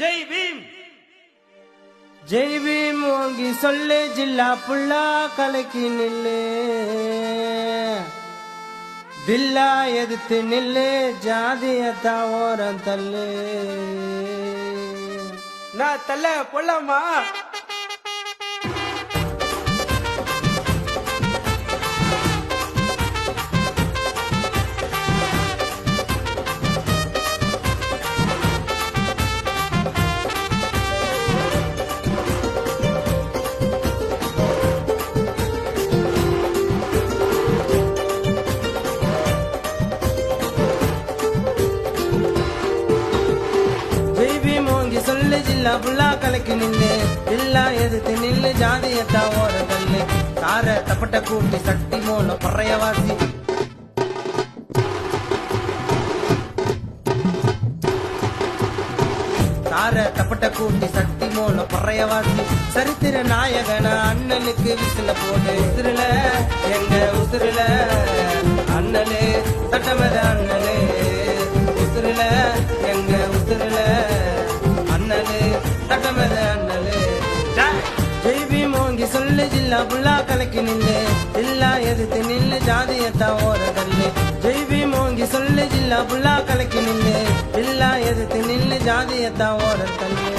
ஜெய் பீம் ஜெய் பீம் ஓங்கி சொல்லு ஜில்லா புள்ளா கலக்கி நில்லு தில்லா எதிர்த்து நில்லு ஜாதியத்தா ஓரம் தள்ளு. நான் தள்ள போலாமா? சொல்லு ஜில்லா புல்லா கலக்கி நில்லு தில்லா எதிர்த்து நில்லு ஜாதியத்தா ஓர தள்ளு. தார தப்பட்ட கூட்டி சக்தி மூல பறையவாசி தார தப்பட்ட கூட்டி சக்தி மூல பறையவாசி சரித்திர நாயகன அண்ணனுக்கு விசில போடு. உசுருல எங்க உசுருல அண்ணலே சட்டமத அண்ணலே உசுருல எங்க உசுருல ஜெய் பீம் ஓங்கி சொல்லு ஜில்லா புல்லா கலக்கி நில்லு தில்லா எதிர்த்து நில்லு ஜாதியத்தா ஓர தள்ளு. ஜெய் பீம் ஓங்கி சொல்லு ஜில்லா புல்லா கலக்கி நில்லு தில்லா எதிர்த்து நில்லு ஜாதியத்தா ஓர தள்ளு.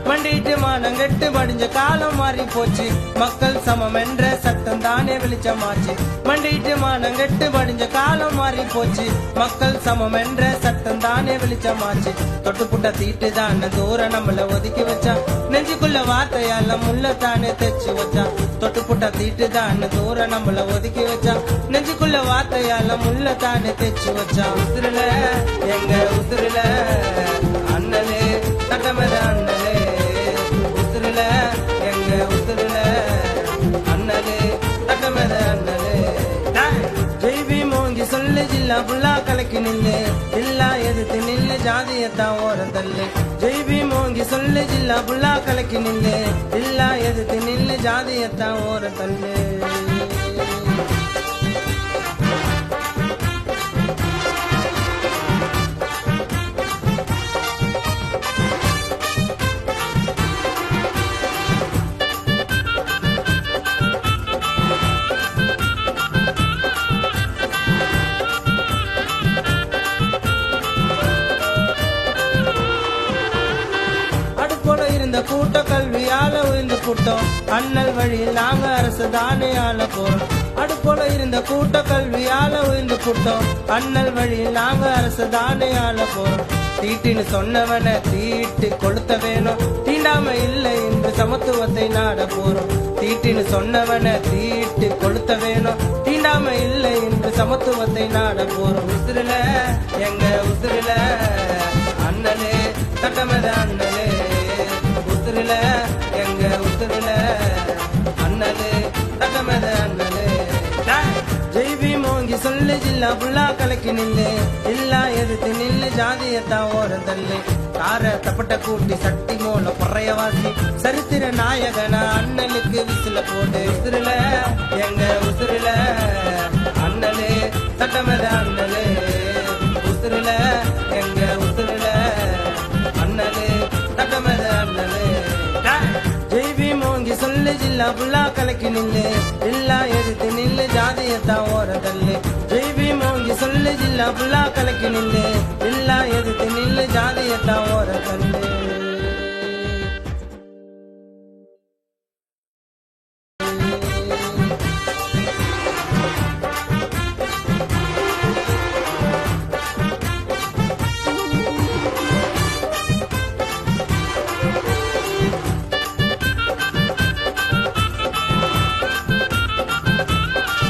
மண்டிட்டு மானங்கெட்டு மடிஞ்ச காலம் மாறி போச்சு மக்கள் சமம் என்ற சட்டம் தானே வெளிச்சமாச்சு. மண்டிட்டு மானங்கெட்டு மடிஞ்ச காலம் மாறி போச்சு மக்கள் சமம் என்ற சட்டம் தானே வெளிச்சமாச்சு. தொட்டுப்புட்ட தீட்டு தான் தூரம் நம்மள ஒதுக்கி வச்சான் நெஞ்சுக்குள்ள வார்த்தையால முள்ள தானே தைச்சு வச்சான். தொட்டுப்புட்ட தீட்டு தான் தூரம் நம்மள ஒதுக்கி வச்சான் நெஞ்சுக்குள்ள வார்த்தையால முள்ள தானே தைச்சு வச்சான். உசுருல எங்க உசுருல அண்ணலே சட்டமத அண்ணலே உசுருல எங்க உசுருல அண்ணலே சட்டமத அண்ணலே. ஜெய் பீம் ஓங்கி சொல்லு ஜில்லா புல்லா கலக்கி நில்லு தில்லா எதிர்த்து நில்லு ஜாதியத்தா ஓர தள்ளு. ஜெய் பீம் ஓங்கி சொல்லு ஜில்லா புல்லா கலக்கி நில்லு தில்லா எதிர்த்து நில்லு ஜாதியத்தா ஓர தள்ளு. இந்த கூட்ட கல்வியால உயர்ந்த கூட்டம் அண்ணல் வழியில் நாங்க அரசு தானே ஆள போறோம். அடுப்போல இருந்த கூட்ட கல்வியால உயர்ந்த கூட்டம் அண்ணல் வழியில் நாங்க அரசு தானே ஆள போறோம். தீட்டின்னு சொன்னவன தீட்டு கொளுத்த வேணும் தீண்டாம இல்லை என்று சமத்துவத்தை நாட போறோம். தீட்டின்னு சொன்னவன தீட்டு கொளுத்த வேணும் தீண்டாம இல்லை என்று சமத்துவத்தை நாட போறோம். உசுருல எங்க உசுருல அண்ணலே சட்டமத அண்ணலே உசுருல எங்க உசுருல அண்ணலே சட்டமத அண்ணலே. ஜெய் பீம் ஓங்கி சொல்லு ஜில்லா புல்லா கலக்கி நில்லு தில்லா எதிர்த்து நில்லு ஜாதியத்தா ஓர தள்ளு. தார தப்பட்ட கூட்டி சக்தி மூல பறையவாசி சரித்திர நாயகன அண்ணனுக்கு விசில போடு. உசுருல எங்க உசுருல அண்ணலே சட்டமத அண்ணலே உசுருல எங்க உசுருல அண்ணலே சட்டமத அண்ணலே. ஜெய் பீம் ஓங்கி சொல்லு ஜில்லா புல்லா கலக்கி நில்லு தில்லா எதிர்த்து நில்லு ஜாதியத்தா ஓர தள்ளு. ஜெய் பீம் ஓங்கி சொல்லு ஜில்லா புல்லா கலக்கி நில்லு தில்லா எதிர்த்து நில்லு